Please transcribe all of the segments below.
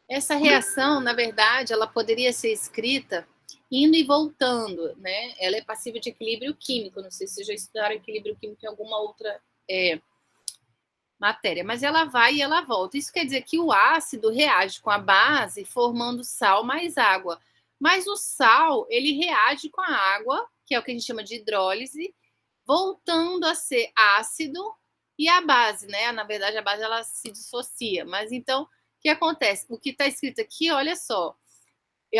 Essa reação, na verdade, ela poderia ser escrita indo e voltando, né? Ela é passível de equilíbrio químico. Não sei se vocês já estudaram equilíbrio químico em alguma outra matéria, mas ela vai e ela volta. Isso quer dizer que o ácido reage com a base, formando sal mais água. Mas o sal, ele reage com a água, que é o que a gente chama de hidrólise, voltando a ser ácido, e a base, né? Na verdade, a base ela se dissocia. Mas então, o que acontece? O que está escrito aqui, olha só.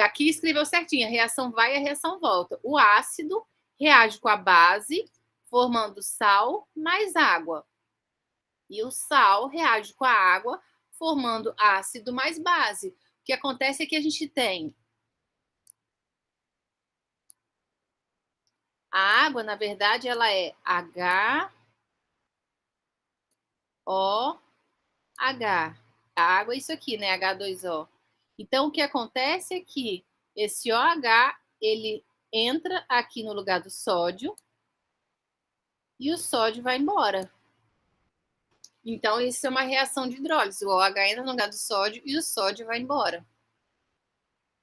Aqui escreveu certinho, a reação vai e a reação volta. O ácido reage com a base, formando sal mais água. E o sal reage com a água, formando ácido mais base. O que acontece é que a gente tem a água, na verdade, ela é HOH. A água é isso aqui, né? H2O. Então, o que acontece é que esse OH, ele entra aqui no lugar do sódio e o sódio vai embora. Então, isso é uma reação de hidrólise. O OH entra no lugar do sódio e o sódio vai embora.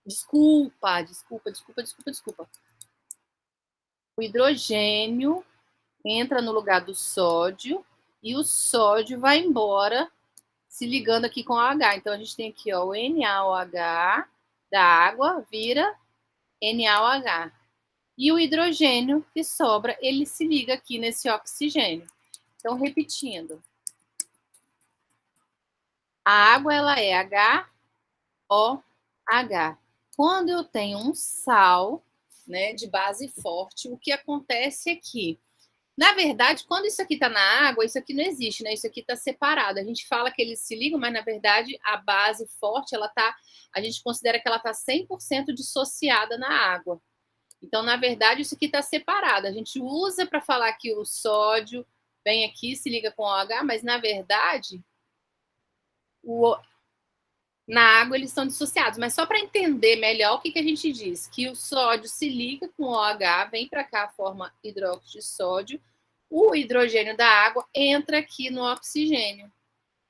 Desculpa. O hidrogênio entra no lugar do sódio e o sódio vai embora se ligando aqui com o OH. Então, a gente tem aqui ó, o NaOH da água vira NaOH. E o hidrogênio que sobra, ele se liga aqui nesse oxigênio. Então, repetindo. A água, ela é HOH. Quando eu tenho um sal, né, de base forte, o que acontece é que, na verdade, quando isso aqui está na água, isso aqui não existe, né? Isso aqui está separado. A gente fala que eles se ligam, mas, na verdade, a base forte, a gente considera que ela está 100% dissociada na água. Então, na verdade, isso aqui está separado. A gente usa para falar que o sódio vem aqui, se liga com o OH, mas, na verdade, na água eles estão dissociados. Mas só para entender melhor, o que a gente diz? Que o sódio se liga com o OH, vem para cá, forma hidróxido de sódio, o hidrogênio da água entra aqui no oxigênio.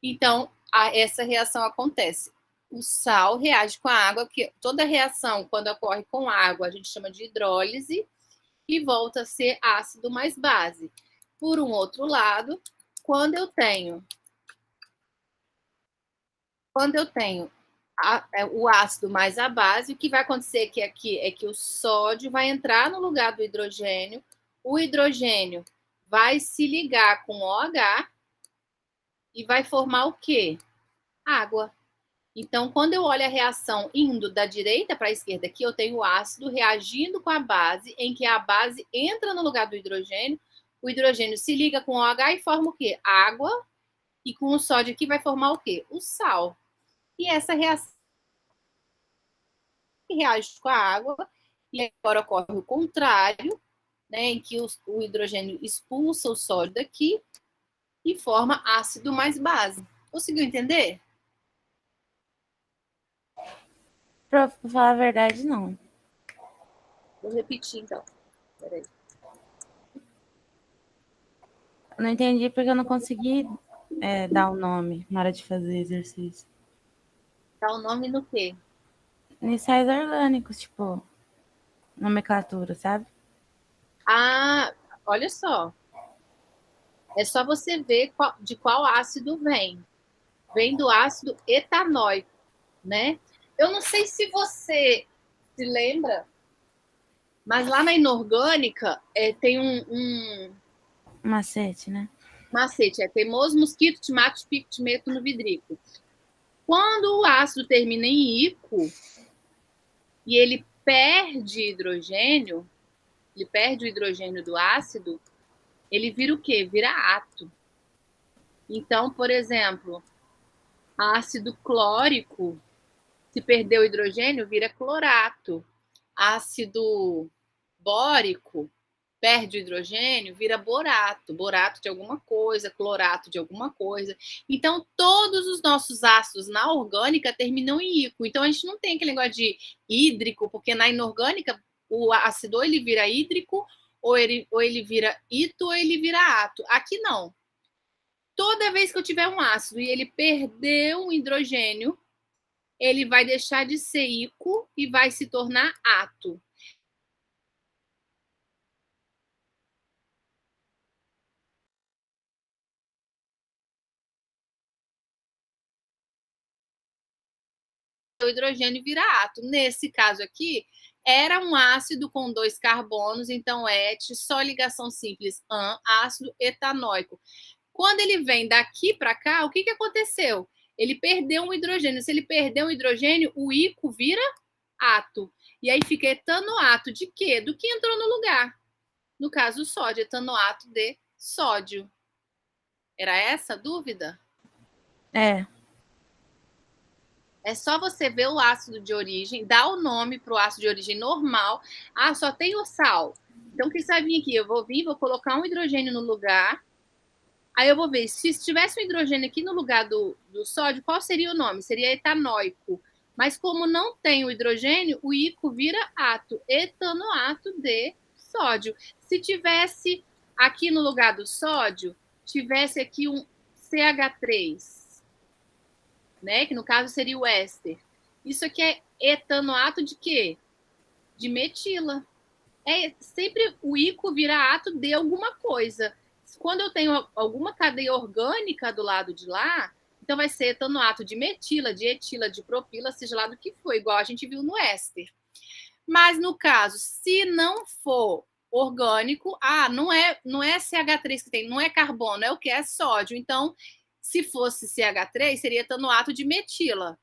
Então, essa reação acontece. O sal reage com a água, que toda reação, quando ocorre com água, a gente chama de hidrólise, e volta a ser ácido mais base. Por um outro lado, quando eu tenho o ácido mais a base, o que vai acontecer aqui é que o sódio vai entrar no lugar do hidrogênio, o hidrogênio vai se ligar com OH e vai formar o quê? Água. Então, quando eu olho a reação indo da direita para a esquerda, aqui eu tenho o ácido reagindo com a base, em que a base entra no lugar do hidrogênio, o hidrogênio se liga com o OH e forma o quê? Água, e com o sódio aqui vai formar o quê? O sal. E essa reação reage com a água, e agora ocorre o contrário, né, em que o hidrogênio expulsa o sódio daqui e forma ácido mais base. Conseguiu entender? Pra falar a verdade, não. Vou repetir, então. Peraí. Eu não entendi porque eu não consegui dar o nome na hora de fazer exercício. Dá o nome no quê? Iniciais orgânicos, tipo, nomenclatura, sabe? Ah, olha só. É só você ver de qual ácido vem. Vem do ácido etanóico, né? Eu não sei se você se lembra, mas lá na inorgânica tem um Macete, né? macete. É teimoso, mosquito, timate, pico, timeto no vidrico. Quando o ácido termina em ico e ele perde hidrogênio, ele perde o hidrogênio do ácido, ele vira o quê? Vira átomo. Então, por exemplo, ácido clórico, se perder o hidrogênio, vira clorato. Ácido bórico, perde o hidrogênio, vira borato. Borato de alguma coisa, clorato de alguma coisa. Então, todos os nossos ácidos na orgânica terminam em ico. Então, a gente não tem aquele negócio de hídrico, porque na inorgânica, o ácido ou ele vira hídrico, ou ele vira ito, ou ele vira ato. Aqui não. Toda vez que eu tiver um ácido e ele perdeu um hidrogênio, ele vai deixar de ser ico e vai se tornar ato. O hidrogênio vira ato. Nesse caso aqui, era um ácido com 2 carbonos, então ET, só ligação simples, ácido etanóico. Quando ele vem daqui para cá, o que aconteceu? Ele perdeu um hidrogênio. Se ele perdeu um hidrogênio, o ico vira ato. E aí fica etanoato de quê? Do que entrou no lugar. No caso, o sódio, etanoato de sódio. Era essa a dúvida? É. É só você ver o ácido de origem, dar o nome para o ácido de origem normal. Ah, só tem o sal. Então, o que você vai vir aqui? Eu vou vir, vou colocar um hidrogênio no lugar. Aí eu vou ver, se tivesse um hidrogênio aqui no lugar do sódio, qual seria o nome? Seria etanóico. Mas como não tem o hidrogênio, o ico vira ato, etanoato de sódio. Se tivesse aqui no lugar do sódio, tivesse aqui um CH3, né? Que no caso seria o éster. Isso aqui é etanoato de quê? De metila. É sempre o ico vira ato de alguma coisa. Quando eu tenho alguma cadeia orgânica do lado de lá, então vai ser etanoato de metila, de etila, de propila, seja lá do que for, igual a gente viu no éster. Mas no caso, se não for orgânico, não é CH3 que tem, não é carbono, é o que? É sódio. Então, se fosse CH3, seria etanoato de metila.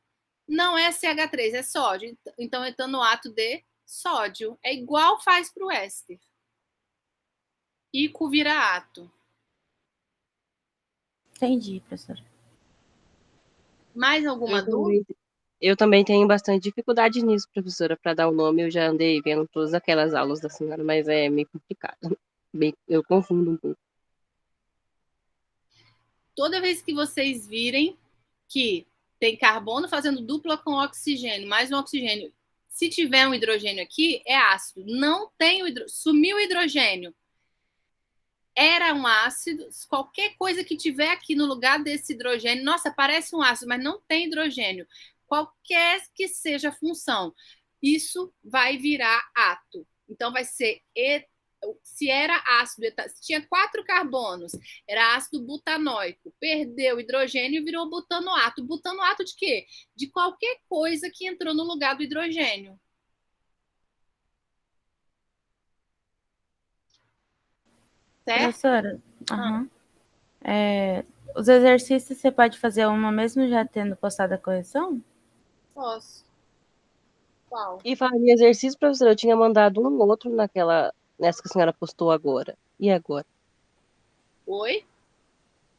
Não é CH3, é sódio. Então, etanoato de sódio. É igual faz para o éster. Ico vira ato. Entendi, professora. Mais alguma dúvida? Eu também tenho bastante dificuldade nisso, professora, para dar o nome. Eu já andei vendo todas aquelas aulas da senhora, mas é meio complicado. Eu confundo um pouco. Toda vez que vocês virem que tem carbono fazendo dupla com oxigênio, mais um oxigênio, se tiver um hidrogênio aqui, é ácido. Não tem sumiu o hidrogênio. Era um ácido, qualquer coisa que tiver aqui no lugar desse hidrogênio, nossa, parece um ácido, mas não tem hidrogênio. Qualquer que seja a função, isso vai virar ato. Então vai ser, se era ácido, se tinha 4 carbonos, era ácido butanóico, perdeu hidrogênio e virou butanoato. Butanoato de quê? De qualquer coisa que entrou no lugar do hidrogênio. Certo? Professora, os exercícios você pode fazer uma mesmo já tendo postado a correção? Posso. Qual? E falando em exercício, professora, eu tinha mandado um outro nessa que a senhora postou agora. E agora? Oi?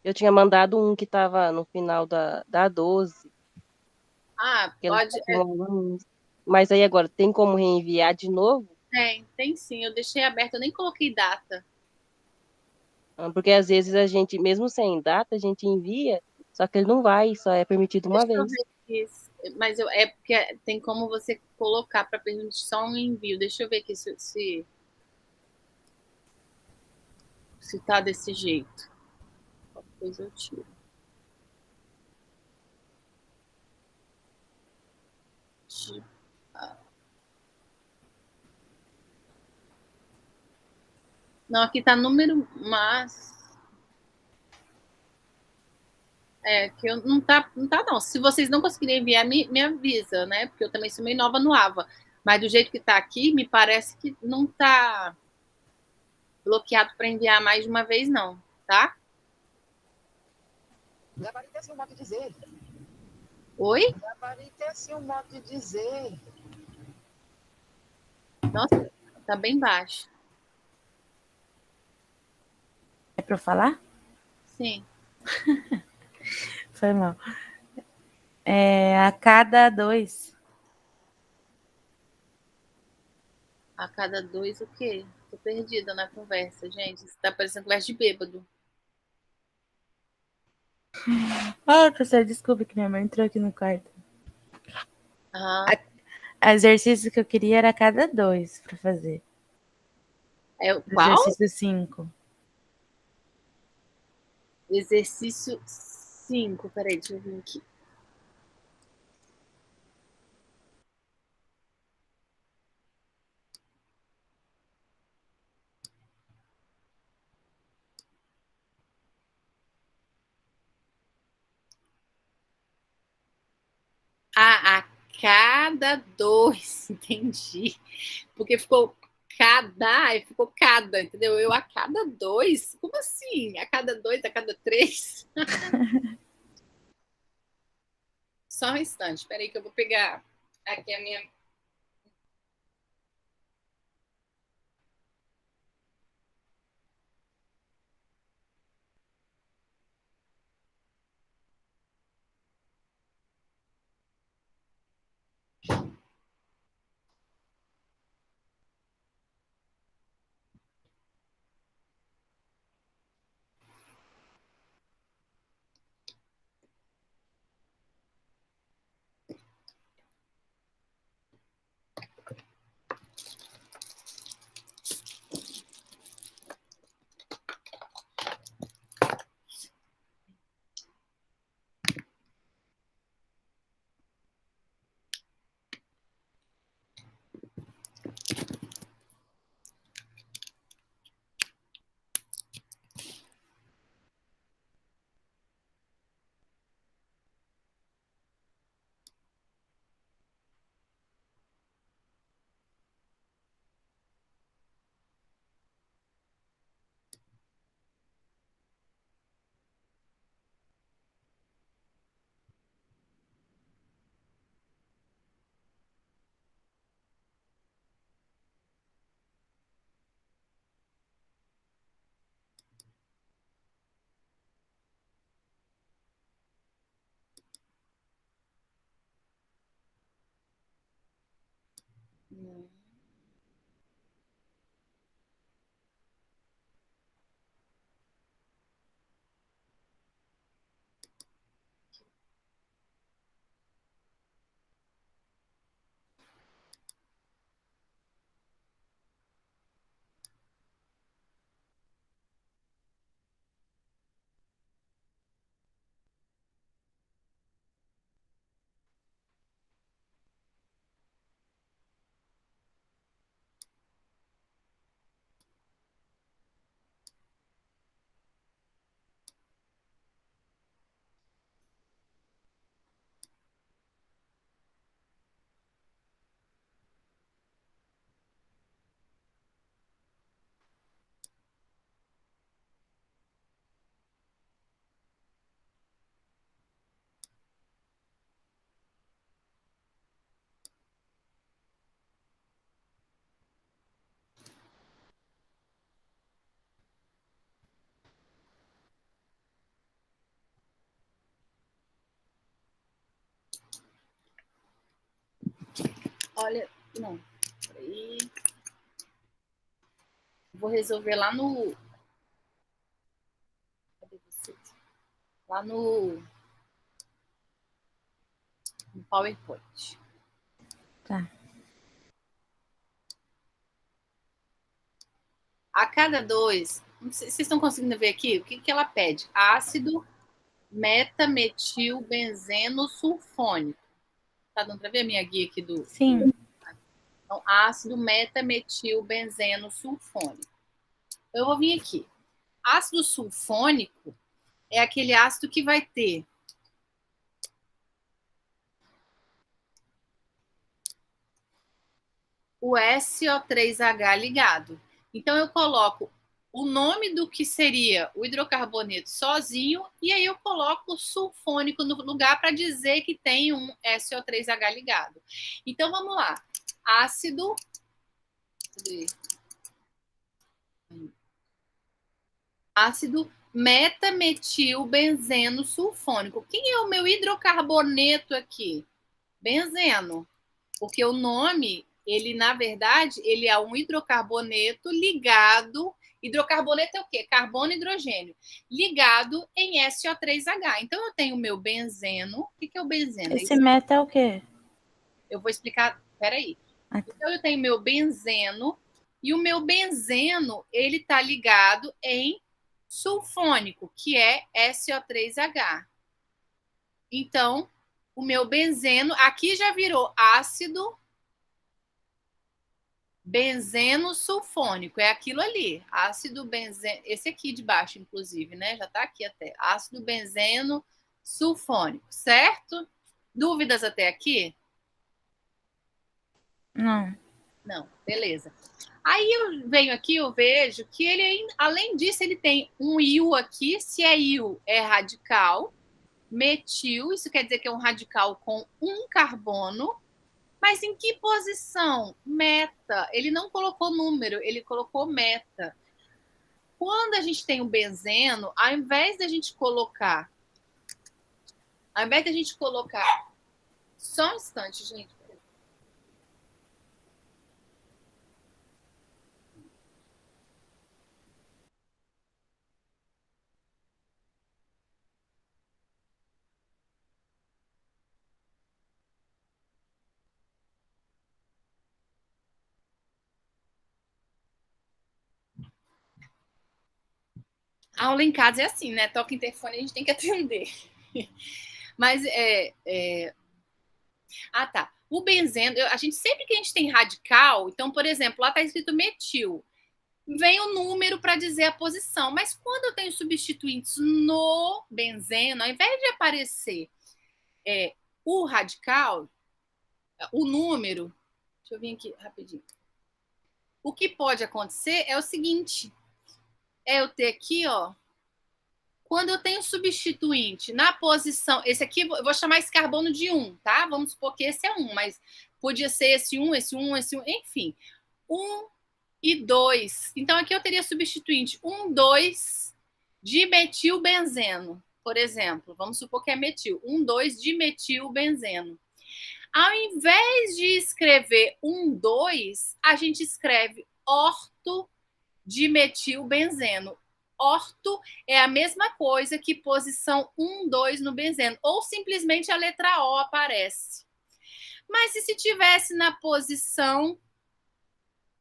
Eu tinha mandado um que estava no final da 12. Ah, pode. Mas aí agora, tem como reenviar de novo? Tem sim. Eu deixei aberto, eu nem coloquei data. Porque às vezes a gente, mesmo sem data, a gente envia, só que ele não vai, só é permitido uma vez. Mas é porque tem como você colocar para permitir só um envio. Deixa eu ver aqui se tá desse jeito. Depois eu tiro. Não, aqui tá número, mas que eu não tá não. Se vocês não conseguirem enviar, me avisa, né? Porque eu também sou meio nova no AVA. Mas do jeito que tá aqui, me parece que não tá bloqueado para enviar mais de uma vez, não, tá? Gabarito é assim um modo de dizer. Oi? Gabarito é assim um modo de dizer. Nossa, tá bem baixo. É para eu falar? Sim. Foi mal. A cada 2. A cada 2 o quê? Tô perdida na conversa, gente. Isso tá parecendo conversa de bêbado. Professor, desculpa que minha mãe entrou aqui no quarto. O exercício que eu queria era a cada 2 para fazer. É qual? Exercício 5. Exercício 5. Peraí, deixa eu ver aqui. cada dois, entendi. Porque ficou cada, e ficou cada, entendeu? Eu a cada dois? Como assim? A cada dois, a cada três? Só um instante, espera aí que eu vou pegar aqui a minha... Olha, não, peraí. Vou resolver lá no... Cadê vocês? Lá no PowerPoint. Tá. A cada dois, vocês estão conseguindo ver aqui? O que, que ela pede? Ácido metametilbenzeno sulfônico. Tá dando para ver a minha guia aqui do... Sim. Então, ácido metametilbenzeno sulfônico. Eu vou vir aqui. Ácido sulfônico é aquele ácido que vai ter o SO3H ligado. Então, eu coloco o nome do que seria o hidrocarboneto sozinho e aí eu coloco o sulfônico no lugar para dizer que tem um SO3H ligado. Então, vamos lá. Ácido... Ácido metametilbenzeno sulfônico. Quem é o meu hidrocarboneto aqui? Benzeno. Porque o nome, ele, na verdade, ele é um hidrocarboneto ligado... Hidrocarboneto é o quê? Carbono e hidrogênio. Ligado em SO3H. Então, eu tenho o meu benzeno. O que é o benzeno? Esse meta é o quê? Eu vou explicar... Peraí. Então, eu tenho meu benzeno. E o meu benzeno, ele está ligado em sulfônico, que é SO3H. Então, o meu benzeno... Aqui já virou ácido benzeno sulfônico, é aquilo ali, ácido benzeno, esse aqui de baixo, inclusive, né? Já tá aqui até, ácido benzeno sulfônico, certo? Dúvidas até aqui? Não. Não, beleza. Aí eu venho aqui, eu vejo que ele, além disso, ele tem um íon aqui. Se é íon, é radical. Metil, isso quer dizer que é um radical com um carbono. Mas em que posição? Meta. Ele não colocou número, ele colocou meta. Quando a gente tem o benzeno, ao invés da gente colocar. Só um instante, gente. A aula em casa é assim, né? Toca interfone, a gente tem que atender. Mas Ah, tá. O benzeno, a gente sempre que a gente tem radical, então, por exemplo, lá está escrito metil, vem o número para dizer a posição. Mas quando eu tenho substituintes no benzeno, ao invés de aparecer o radical, o número, deixa eu vir aqui rapidinho. O que pode acontecer é o seguinte: é eu ter aqui, ó. Quando eu tenho substituinte na posição, esse aqui, eu vou chamar esse carbono de 1, tá? Vamos supor que esse é 1, mas podia ser esse 1, esse 1, esse 1, enfim. 1 e 2. Então, aqui eu teria substituinte 1, 2 de metilbenzeno, por exemplo. Vamos supor que é metil. 1, 2 de metilbenzeno. Ao invés de escrever 1, 2, a gente escreve orto de metilbenzeno. Orto é a mesma coisa que posição 1, 2 no benzeno, ou simplesmente a letra O aparece. Mas e se tivesse na posição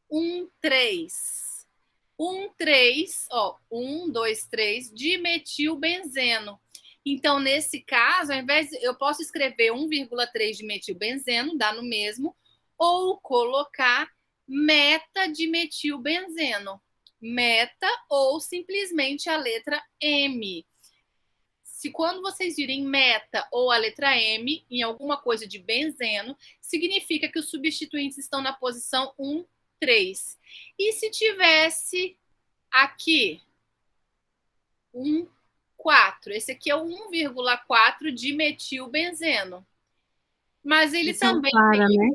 1, 3? 1, 3, ó, 1, 2, 3, de metilbenzeno. Então, nesse caso, ao invés de, eu posso escrever 1,3 de metilbenzeno, dá no mesmo, ou colocar meta de metilbenzeno. Meta ou simplesmente a letra M. Se quando vocês virem meta ou a letra M em alguma coisa de benzeno, significa que os substituintes estão na posição 1, 3. E se tivesse aqui 1, 4, esse aqui é o 1,4 de metilbenzeno. Mas ele Isso é o também para, tem né?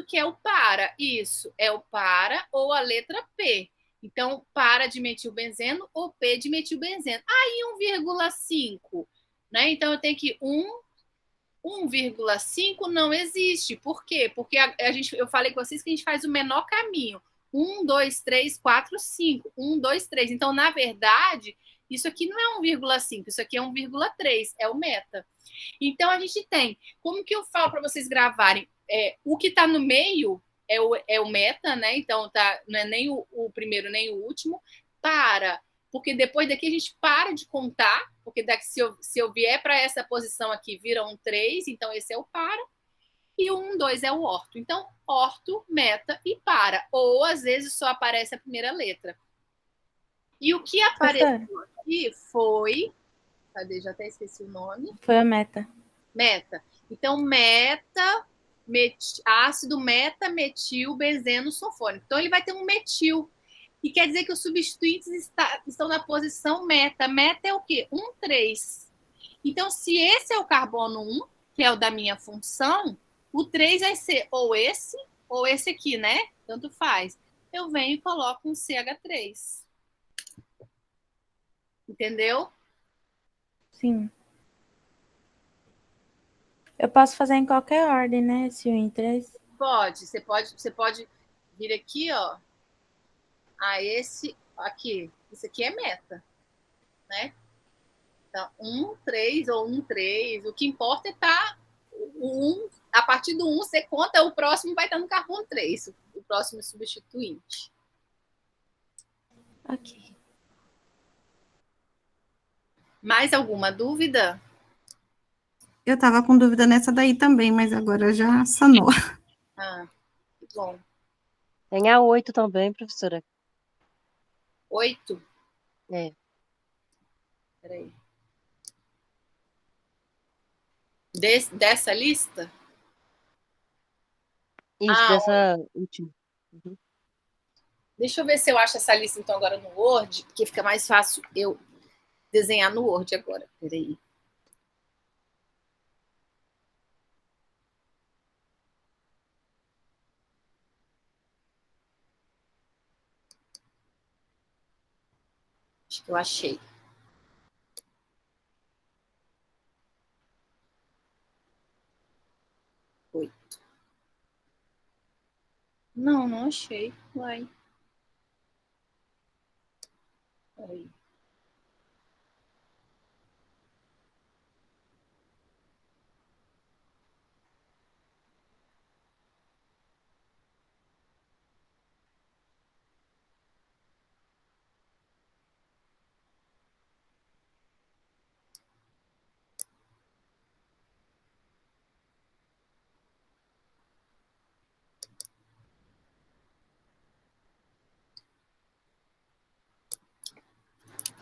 que é o para. Isso, é o para ou a letra P. Então, para de metilbenzeno ou P de metilbenzeno. Aí, 1,5. Né? Então, eu tenho que 1,5 não existe. Por quê? Porque eu falei com vocês que a gente faz o menor caminho. 1, 2, 3, 4, 5. 1, 2, 3. Então, na verdade, isso aqui não é 1,5, isso aqui é 1,3, é o meta. Então, a gente tem. Como que eu falo para vocês gravarem? O que está no meio é o meta, né? Então, não é nem o primeiro nem o último. Porque depois daqui a gente para de contar, porque daqui, se eu vier para essa posição aqui, vira um 3, então esse é o para, e o 1, 2 é o orto. Então, orto, meta e para. Ou, às vezes, só aparece a primeira letra. E o que apareceu aqui foi... Cadê? Já até esqueci o nome. Foi a meta. Meta. Então, ácido meta-metil-benzeno sulfônico. Então, ele vai ter um metil. E quer dizer que os substituintes estão na posição meta. Meta é o quê? 1, 3. Então, se esse é o carbono 1, que é o da minha função, o 3 vai ser ou esse aqui, né? Tanto faz. Eu venho e coloco um CH3. Entendeu? Sim. Eu posso fazer em qualquer ordem, né? Esse 1 e 3. Pode. Você pode vir aqui, ó. Esse aqui. Isso aqui é meta, né? Então, 1, 3 ou 1, 3. O que importa é estar o 1. A partir do 1, você conta, o próximo vai estar no carbono 3. O próximo substituinte. Ok. Mais alguma dúvida? Eu estava com dúvida nessa daí também, mas agora já sanou. Que bom. Tem a 8 também, professora. 8? É. Peraí. Dessa lista? Isso, dessa última. Uhum. Deixa eu ver se eu acho essa lista então agora no Word, porque fica mais fácil eu desenhar no Word agora. Peraí. Acho que eu achei. Não, não achei. Uai. Peraí.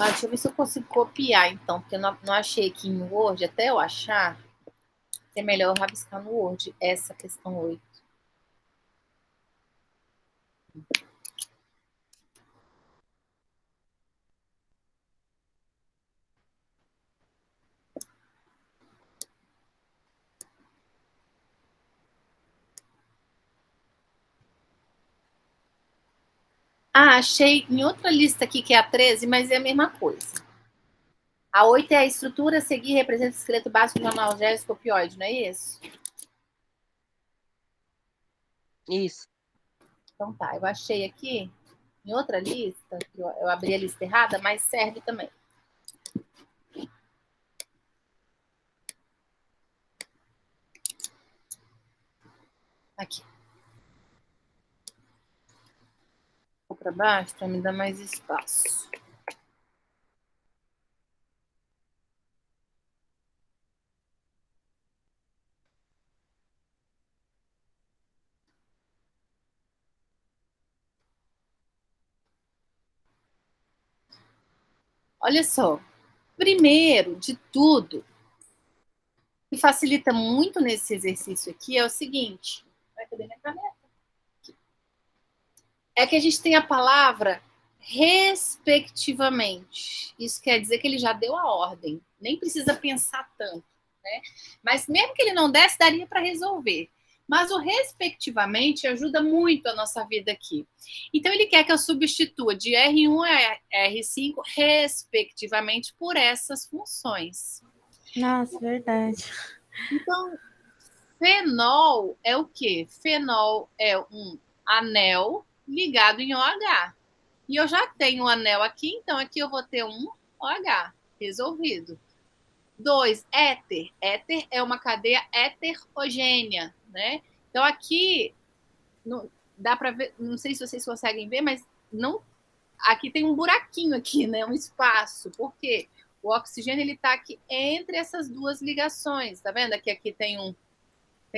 Deixa eu ver se eu consigo copiar, então, porque eu não achei aqui em Word. Até eu achar, é melhor eu rabiscar no Word essa questão 8. Achei em outra lista aqui, que é a 13, mas é a mesma coisa. A 8 é a estrutura a seguir, representa o esqueleto básico do analgésico opioide, não é isso? Isso. Então tá, eu achei aqui em outra lista, eu abri a lista errada, mas serve também. Aqui. Vou para baixo para me dar mais espaço. Olha só, primeiro de tudo, o que facilita muito nesse exercício aqui é o seguinte. Cadê minha caneta? É que a gente tem a palavra respectivamente. Isso quer dizer que ele já deu a ordem. Nem precisa pensar tanto, né? Mas mesmo que ele não desse, daria para resolver. Mas o respectivamente ajuda muito a nossa vida aqui. Então, ele quer que eu substitua de R1 a R5, respectivamente, por essas funções. Nossa, verdade. Então, fenol é o quê? Fenol é um anel ligado em OH. E eu já tenho um anel aqui, então aqui eu vou ter um OH resolvido. 2, éter. Éter é uma cadeia heterogênea, né? Então aqui não dá para ver, não sei se vocês conseguem ver, mas não, aqui tem um buraquinho aqui, né? Um espaço. Por quê? O oxigênio ele está aqui entre essas duas ligações, tá vendo? Aqui tem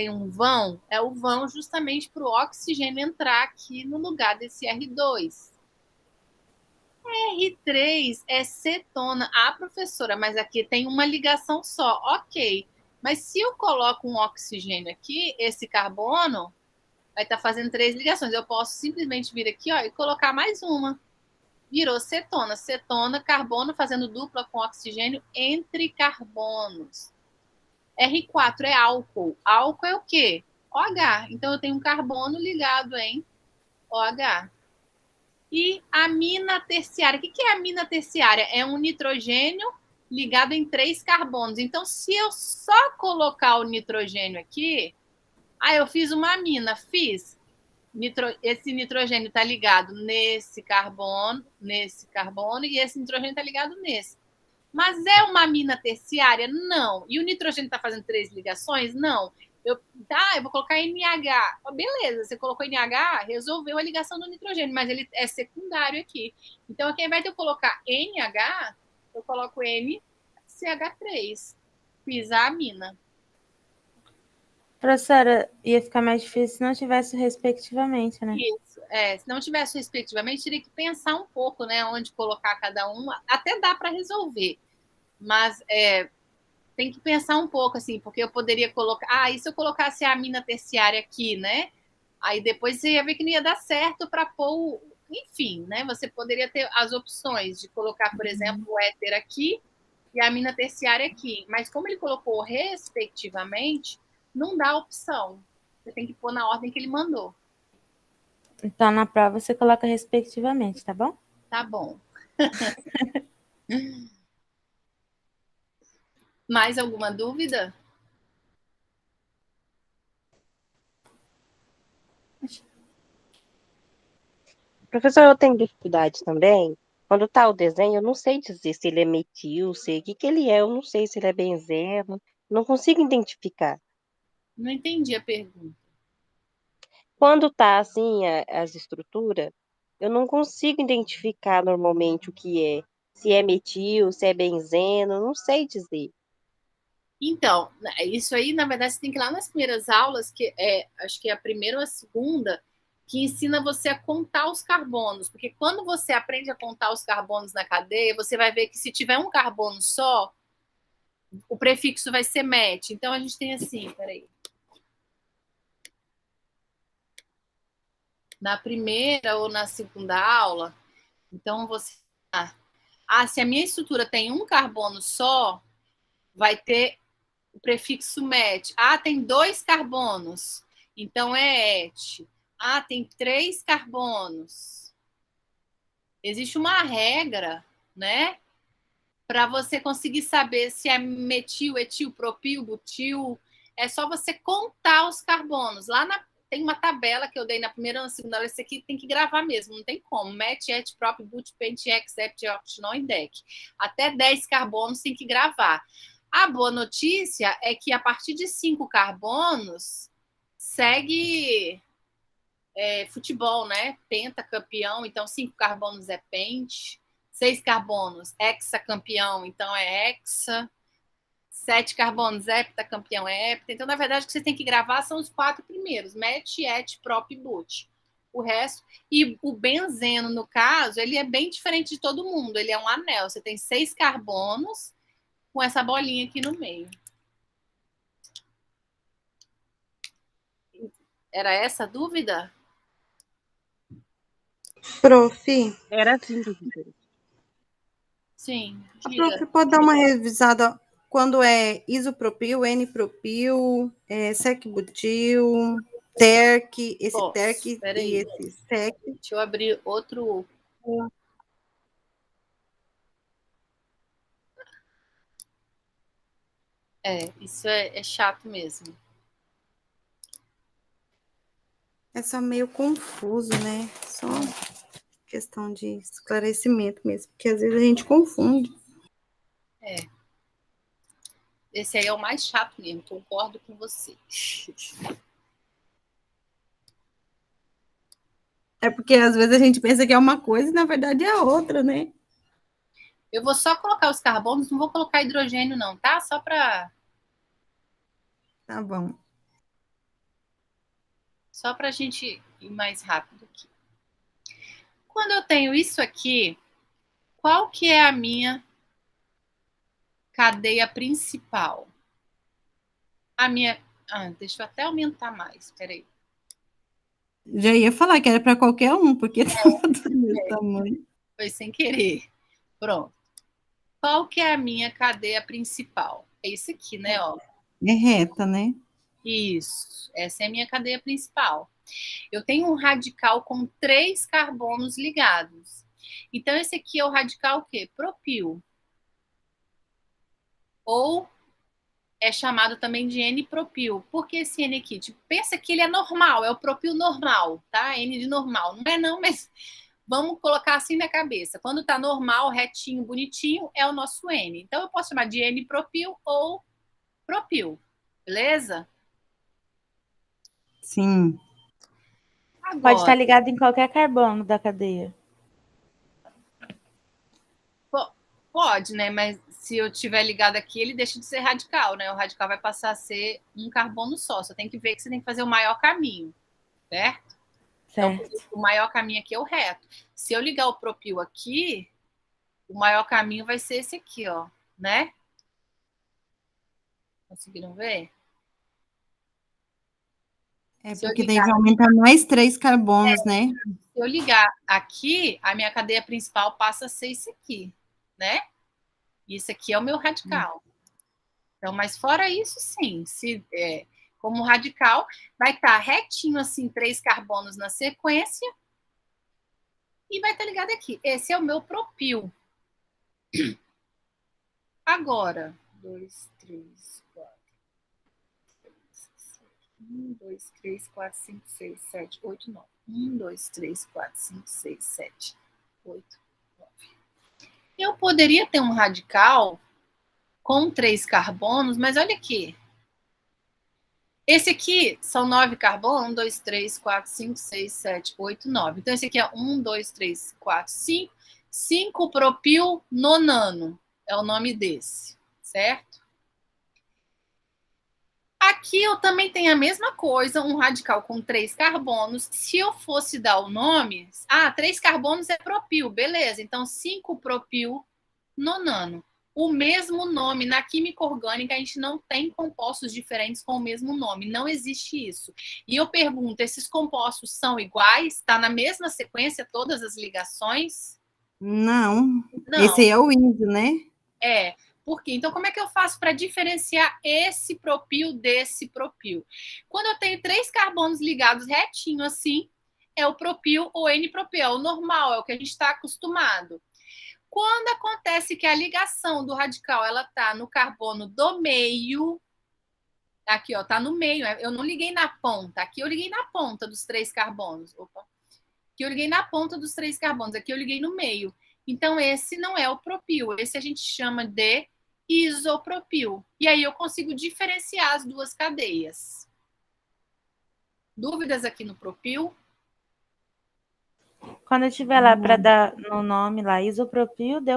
um vão, é o vão justamente para o oxigênio entrar aqui no lugar desse R2. R3 é cetona. Professora, mas aqui tem uma ligação só. Ok. Mas se eu coloco um oxigênio aqui, esse carbono vai estar fazendo 3 ligações. Eu posso simplesmente vir aqui, ó, e colocar mais uma. Virou cetona. Cetona, carbono fazendo dupla com oxigênio entre carbonos. R4 é álcool. Álcool é o quê? OH. Então eu tenho um carbono ligado em OH. E a amina terciária. O que é a amina terciária? É um nitrogênio ligado em 3 carbonos. Então, se eu só colocar o nitrogênio aqui, eu fiz uma amina, fiz. Esse nitrogênio está ligado nesse carbono, e esse nitrogênio está ligado nesse. Mas é uma amina terciária? Não. E o nitrogênio está fazendo 3 ligações? Não. Eu vou colocar NH. Beleza, você colocou NH, resolveu a ligação do nitrogênio, mas ele é secundário aqui. Então, aqui, ao invés de eu colocar NH, eu coloco NCH3. Fiz a amina. Professora, ia ficar mais difícil se não tivesse respectivamente, né? Isso. Se não tivesse respectivamente, teria que pensar um pouco, né, onde colocar cada um. Até dá para resolver, mas tem que pensar um pouco, assim, porque eu poderia colocar... e se eu colocasse a amina terciária aqui, né? Aí depois você ia ver que não ia dar certo para pôr, enfim, né? Você poderia ter as opções de colocar, por exemplo, o éter aqui e a amina terciária aqui. Mas como ele colocou respectivamente, não dá opção. Você tem que pôr na ordem que ele mandou. Então, na prova, você coloca respectivamente, tá bom? Tá bom. Mais alguma dúvida? Professor, eu tenho dificuldade também. Quando tá o desenho, eu não sei dizer se ele é metil, se o que que ele é, eu não sei se ele é benzeno, não consigo identificar. Não entendi a pergunta. Quando tá assim as estruturas, eu não consigo identificar normalmente o que é. Se é metil, se é benzeno, não sei dizer. Então, isso aí, na verdade, você tem que ir lá nas primeiras aulas, acho que é a primeira ou a segunda, que ensina você a contar os carbonos. Porque quando você aprende a contar os carbonos na cadeia, você vai ver que se tiver um carbono só, o prefixo vai ser met. Então, a gente tem assim, peraí. Na primeira ou na segunda aula, então você. Se a minha estrutura tem um carbono só, vai ter o prefixo met. Tem 2 carbonos, então é et. Tem 3 carbonos. Existe uma regra, né? Para você conseguir saber se é metil, etil, propil, butil. É só você contar os carbonos. Tem uma tabela que eu dei na primeira e na segunda aula. Esse aqui tem que gravar mesmo, não tem como. Met, et, prop, but, pent, ex, ept, oct, non, dec. Até 10 carbonos tem que gravar. A boa notícia é que a partir de 5 carbonos segue futebol, né? Pentacampeão, então 5 carbonos é pente. 6 carbonos, hexacampeão, então é hexa. 7 carbonos, heptacampeão é hepta. Então, na verdade, o que você tem que gravar são os 4 primeiros: met, et, prop e but. O resto. E o benzeno, no caso, ele é bem diferente de todo mundo. Ele é um anel. Você tem 6 carbonos com essa bolinha aqui no meio. Era essa a dúvida? Prof, Era assim, professora. Sim, a diga. prof pode dar uma revisada quando é isopropil, N-propil, secbutil, terc, esse Bom, terc e peraí. esse sec. Deixa eu abrir outro. Isso é chato mesmo. É só meio confuso, né? Só questão de esclarecimento mesmo, porque às vezes a gente confunde. Esse aí é o mais chato mesmo, concordo com você. É porque às vezes a gente pensa que é uma coisa e na verdade é outra, né? Eu vou só colocar os carbonos, não vou colocar hidrogênio não, tá? Só para Tá bom. a gente ir mais rápido aqui. Quando eu tenho isso aqui, qual que é a minha cadeia principal? A minha... deixa eu até aumentar mais, peraí. Já ia falar que era para qualquer um, porque tava do mesmo tamanho. Foi sem querer. Pronto. Qual que é a minha cadeia principal? É isso aqui, né? Ó. É reta, né? Isso. Essa é a minha cadeia principal. Eu tenho um radical com 3 carbonos ligados. Então, esse aqui é o radical o quê? Propil. Ou é chamado também de N-propil. Por que esse N aqui? Tipo, pensa que ele é normal, é o propil normal, tá? N de normal. Não é não, mas vamos colocar assim na cabeça. Quando tá normal, retinho, bonitinho, é o nosso N. Então, eu posso chamar de N-propil ou propil. Beleza? Sim. Pode Agora, estar ligado em qualquer carbono da cadeia. pode, né? Mas se eu tiver ligado aqui, ele deixa de ser radical, né? O radical vai passar a ser um carbono só. Você tem que ver que você tem que fazer o maior caminho, certo? Certo. Então, o maior caminho aqui é o reto. Se eu ligar o propil aqui, o maior caminho vai ser esse aqui, ó, né? Conseguiram ver? É Se eu porque daí ligar, vai aumentar mais 3 carbonos, né? se eu ligar aqui, a minha cadeia principal passa a ser isso aqui, né? Isso aqui é o meu radical. Então, mas fora isso, sim, como radical, vai estar retinho assim, 3 carbonos na sequência e vai estar ligado aqui. Esse é o meu propil. Agora, 2, 3, 4, 1, 2, 3, 4, 5, 6, 7, 8, 9. 1, 2, 3, 4, 5, 6, 7, 8, 9. Eu poderia ter um radical com 3 carbonos, mas olha aqui. Esse aqui são 9 carbonos. 1, 2, 3, 4, 5, 6, 7, 8, 9. Então, esse aqui é 1, 2, 3, 4, 5. 5 propil nonano. É o nome desse, certo? Aqui eu também tenho a mesma coisa, um radical com 3 carbonos. Se eu fosse dar o nome... 3 carbonos é propil, beleza. Então, 5 propil nonano. O mesmo nome. Na química orgânica, a gente não tem compostos diferentes com o mesmo nome. Não existe isso. E eu pergunto, esses compostos são iguais? Está na mesma sequência todas as ligações? Não. Não. Esse aí é o ISO, né? É. Por quê? Então, como é que eu faço para diferenciar esse propil desse propil? Quando eu tenho 3 carbonos ligados retinho assim, é o propil ou N-propil. É o normal, é o que a gente está acostumado. Quando acontece que a ligação do radical ela tá no carbono do meio, aqui ó, tá no meio, eu não liguei na ponta, aqui eu liguei na ponta dos 3 carbonos. Opa. Aqui eu liguei na ponta dos 3 carbonos, aqui eu liguei no meio. Então esse não é o propil, esse a gente chama de isopropil. E aí eu consigo diferenciar as duas cadeias. Dúvidas aqui no propil? Quando eu tiver lá para dar no nome lá, isopropil, daí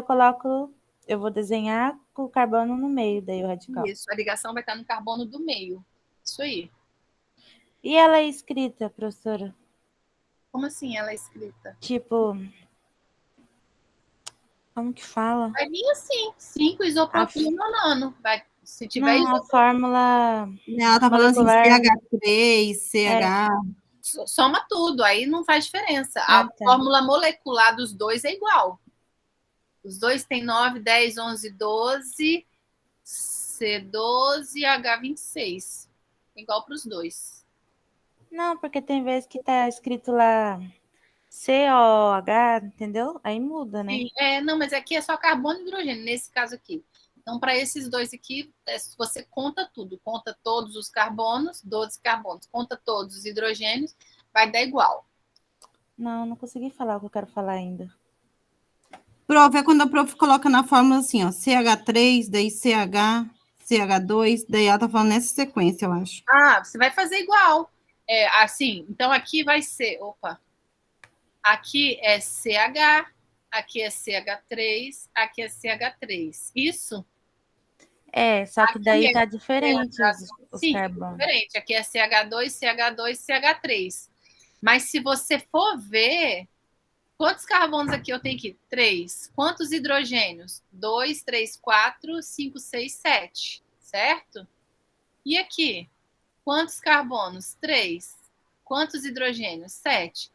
eu vou desenhar com o carbono no meio, daí o radical. Isso, a ligação vai estar no carbono do meio. Isso aí. E ela é escrita, professora? Como assim ela é escrita? Tipo, como que fala? Vai vir assim, 5 isopropil nonano. Se tiver Não, a fórmula Ela tá falando assim, molecular. CH3, CH... Soma tudo, aí não faz diferença. Ah, A tá. fórmula molecular dos dois é igual. Os dois têm 9, 10, 11, 12, C12 e H26. Igual para os dois. Não, porque tem vezes que tá escrito lá COH, entendeu? Aí muda, né? Sim, não, mas aqui é só carbono e hidrogênio, nesse caso aqui. Então, para esses dois aqui, você conta tudo. Conta todos os carbonos, 12 carbonos. Conta todos os hidrogênios, vai dar igual. Não consegui falar o que eu quero falar ainda. Prof, é quando a prof coloca na fórmula assim, ó, CH3, daí CH, CH2, daí ela tá falando nessa sequência, eu acho. Você vai fazer igual. Assim, então aqui vai ser... Opa! Aqui é CH, aqui é CH3, aqui é CH3. Isso? Só que daí tá diferente os Sim, carbonos. diferente. Aqui é CH2, CH2, CH3. Mas se você for ver, quantos carbonos aqui eu tenho aqui? 3. Quantos hidrogênios? 2, 3, 4, 5, 6, 7. Certo? E aqui? Quantos carbonos? 3. Quantos hidrogênios? 7.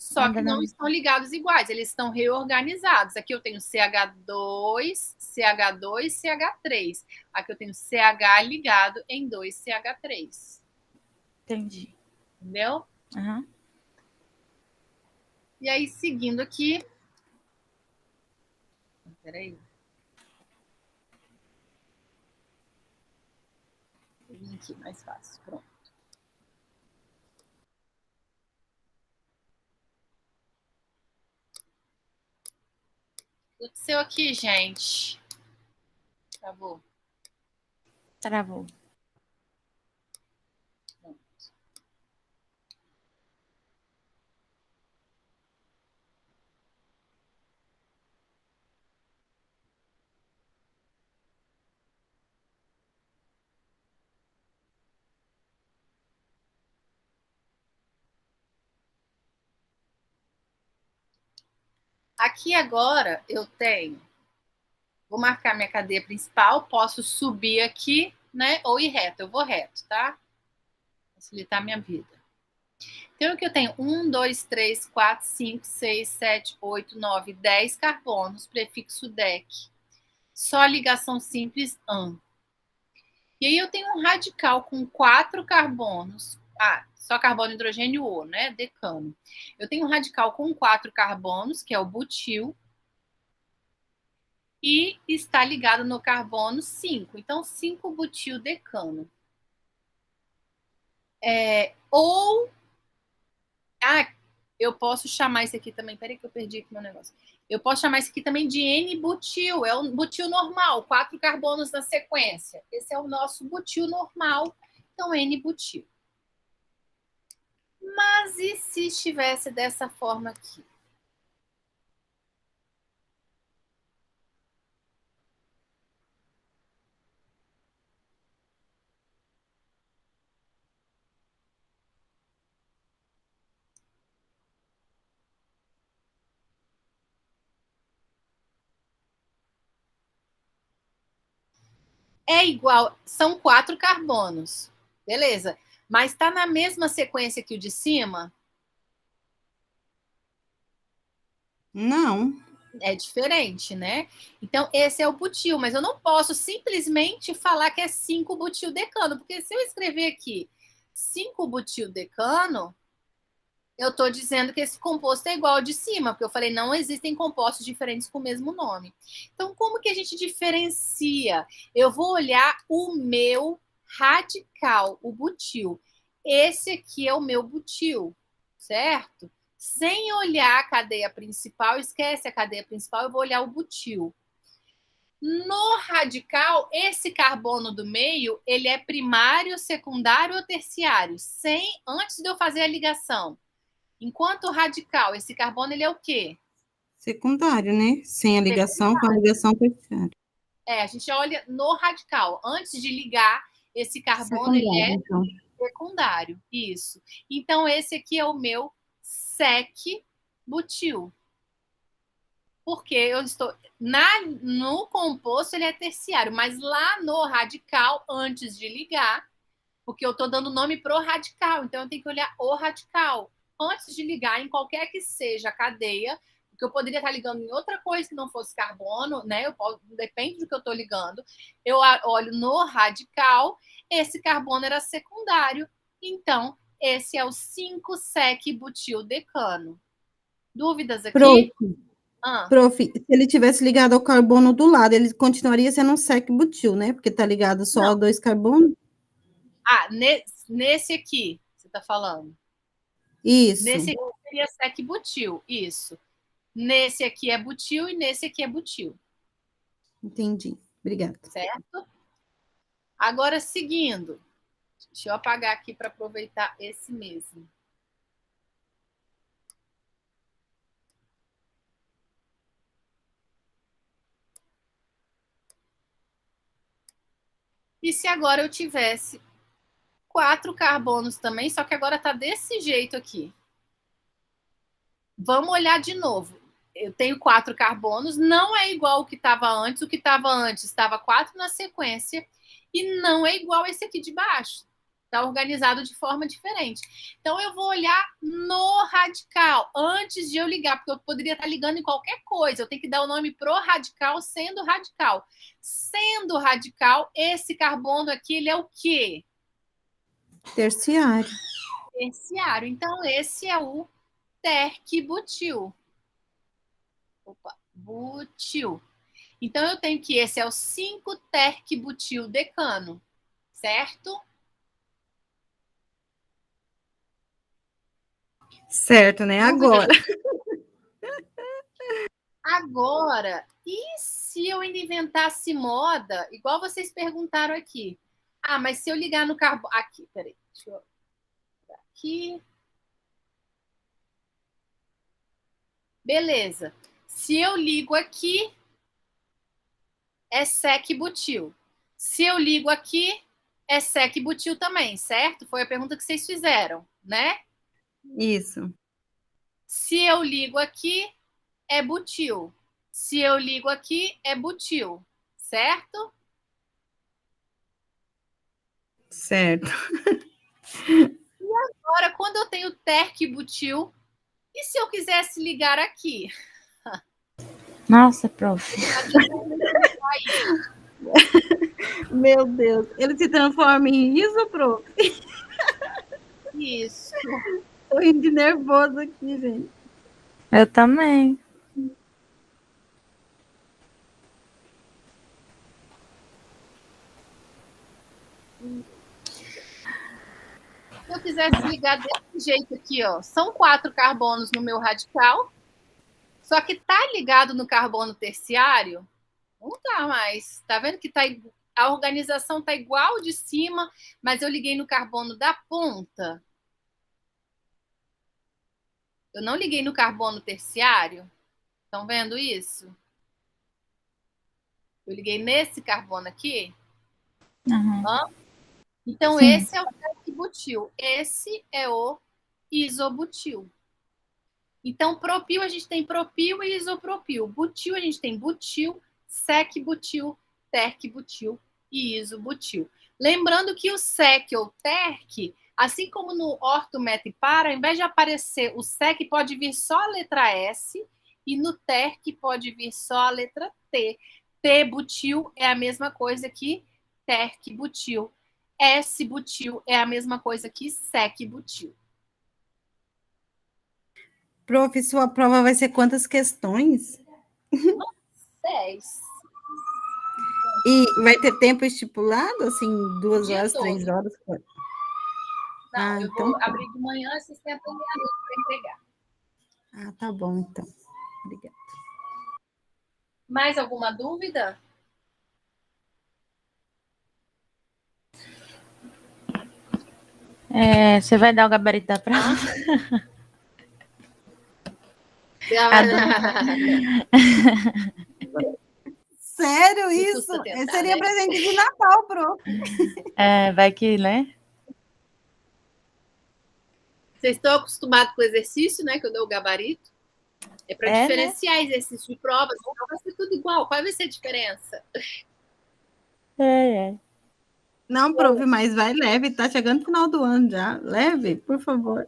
Só que não estão ligados iguais, eles estão reorganizados. Aqui eu tenho CH2, CH2, CH3. Aqui eu tenho CH ligado em 2CH3. Entendi. Entendeu? Uhum. E aí, seguindo aqui... Peraí. Vou vir aqui, mais fácil. Pronto. O que aconteceu aqui, gente? Travou. Travou. Aqui agora eu tenho... Vou marcar minha cadeia principal, posso subir aqui, né? Ou ir reto. Eu vou reto, tá? Facilitar a minha vida. Então, aqui eu tenho 1, 2, 3, 4, 5, 6, 7, 8, 9, 10 carbonos, prefixo DEC. Só ligação simples AN. E aí eu tenho um radical com 4 carbonos. Só carbono, hidrogênio O, né? Decano. Eu tenho um radical com 4 carbonos, que é o butil. E está ligado no carbono 5. Então, 5 butil decano. Eu posso chamar isso aqui também. Peraí que eu perdi aqui meu negócio. Eu posso chamar isso aqui também de N-butil. É um butil normal, 4 carbonos na sequência. Esse é o nosso butil normal. Então, N-butil. Mas e se estivesse dessa forma aqui? É igual, são 4 carbonos. Beleza. Mas está na mesma sequência que o de cima? Não. É diferente, né? Então, esse é o butil, mas eu não posso simplesmente falar que é 5 butil decano, porque se eu escrever aqui 5 butil decano, eu estou dizendo que esse composto é igual ao de cima, porque eu falei não existem compostos diferentes com o mesmo nome. Então, como que a gente diferencia? Eu vou olhar o meu radical, o butil. Esse aqui é o meu butil, certo? Sem olhar a cadeia principal, esquece a cadeia principal, eu vou olhar o butil. No radical, esse carbono do meio, ele é primário, secundário ou terciário? Antes de eu fazer a ligação. Enquanto o radical, esse carbono, ele é o quê? Secundário, né? Sem a ligação, com a ligação terciária. A gente olha no radical. Antes de ligar, esse carbono, ele é então secundário. Isso. Então, esse aqui é o meu sec-butil. Porque eu estou... No composto, ele é terciário. Mas lá no radical, antes de ligar, porque eu estou dando nome pro radical. Então, eu tenho que olhar o radical. Antes de ligar em qualquer que seja a cadeia, porque eu poderia estar ligando em outra coisa que não fosse carbono, né? Depende do que eu estou ligando. Eu olho no radical, esse carbono era secundário. Então, esse é o 5-sec-butil-decano. Dúvidas aqui? Prof, se ele tivesse ligado ao carbono do lado, ele continuaria sendo um sec-butil, né? Porque está ligado só a 2 carbonos. Nesse aqui, você está falando. Isso. Nesse aqui seria sec-butil, isso. Nesse aqui é butil e nesse aqui é butil. Entendi. Obrigada. Certo? Agora, seguindo. Deixa eu apagar aqui para aproveitar esse mesmo. E se agora eu tivesse 4 carbonos também, só que agora está desse jeito aqui. Vamos olhar de novo. Eu tenho 4 carbonos, não é igual o que estava antes. O que estava antes estava 4 na sequência e não é igual esse aqui de baixo. Está organizado de forma diferente. Então, eu vou olhar no radical antes de eu ligar, porque eu poderia estar ligando em qualquer coisa. Eu tenho que dar o nome pro radical sendo radical. Sendo radical, esse carbono aqui, ele é o quê? Terciário. Terciário. Então, esse é o terc-butil. Butil. Então, eu tenho que esse é o 5-terc-butil-decano, certo? Certo, né? Agora. Agora, e se eu ainda inventasse moda, igual vocês perguntaram aqui? Mas se eu ligar no carbono... Aqui, peraí. Deixa eu... Aqui. Beleza. Se eu ligo aqui, é sec-butil. Se eu ligo aqui, é sec-butil também, certo? Foi a pergunta que vocês fizeram, né? Isso. Se eu ligo aqui, é butil. Se eu ligo aqui, é butil, certo? Certo. Agora, quando eu tenho terc-butil. E se eu quisesse ligar aqui? Nossa, prof. Meu Deus, ele se transforma em isopro. Isso. Tô indo de nervoso aqui, gente. Eu também. Se eu quisesse ligar desse jeito aqui, ó, são 4 carbonos no meu radical, só que tá ligado no carbono terciário? Não tá mais. Tá vendo que a organização tá igual de cima, mas eu liguei no carbono da ponta. Eu não liguei no carbono terciário. Estão vendo isso? Eu liguei nesse carbono aqui. Uhum. Então, Sim. esse é o terc-butil. Esse é o isobutil. Então, propil, a gente tem propil e isopropil. Butil, a gente tem butil, sec-butil, terc-butil e isobutil. Lembrando que o sec ou terc, assim como no ortometipara, ao invés de aparecer o sec, pode vir só a letra S e no terc pode vir só a letra T. T-butil é a mesma coisa que terc-butil. S-butil é a mesma coisa que sec-butil. Prof, sua prova vai ser quantas questões? 10. E vai ter tempo estipulado, assim, 2 Dia horas, 3 todo. horas? Não, eu então vou abrir de manhã e vocês têm até meia-noite para entregar. Ah, tá bom, então. Obrigada. Mais alguma dúvida? Você vai dar o gabarito da prova? Sério isso? Tentar, Seria né? presente de Natal, prof. Vai que, né? Vocês estão acostumados com o exercício, né? Que eu dou o gabarito. É para diferenciar exercício de provas. Então vai ser tudo igual. Qual vai ser a diferença? Não, prof, mas vai leve. Tá chegando no final do ano já. Leve, por favor.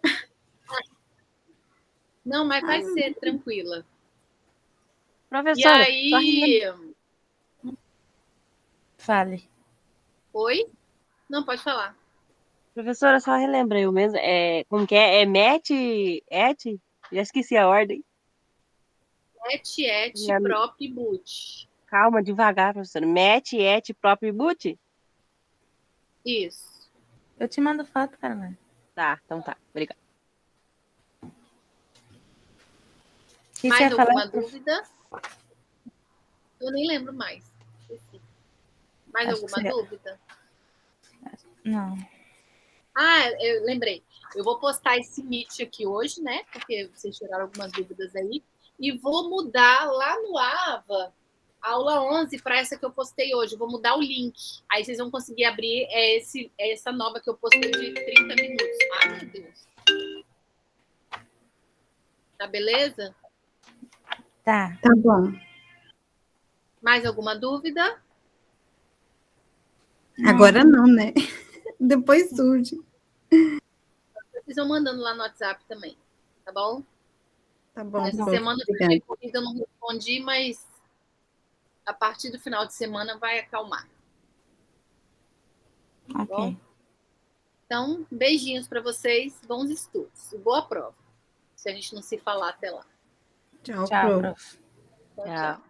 Não, mas vai ser tranquila. Professora, e aí... Fale. Oi? Não, pode falar. Professora, só relembra eu mesmo. Como que é? É MET? ET? Já esqueci a ordem. Et, prop e boot. Calma, devagar, professora. MET, ET, prop e boot? Isso. Eu te mando foto, Carolina. Tá, então tá. Obrigada. Mais alguma dúvida? Eu nem lembro mais. Mais alguma dúvida? Não. Eu lembrei. Eu vou postar esse Meet aqui hoje, né? Porque vocês tiraram algumas dúvidas aí. E vou mudar lá no AVA, aula 11, para essa que eu postei hoje. Eu vou mudar o link. Aí vocês vão conseguir abrir essa nova que eu postei de 30 minutos. Ai, meu Deus. Tá beleza? Tá. Tá bom. Mais alguma dúvida? Agora não, né? Depois surge. Vocês vão mandando lá no WhatsApp também, tá bom? Tá bom. Essa semana eu não respondi, mas a partir do final de semana vai acalmar. Tá bom? Então, beijinhos para vocês, bons estudos e boa prova. Se a gente não se falar até lá. Tchau, Tchau, prof. prof. Tchau.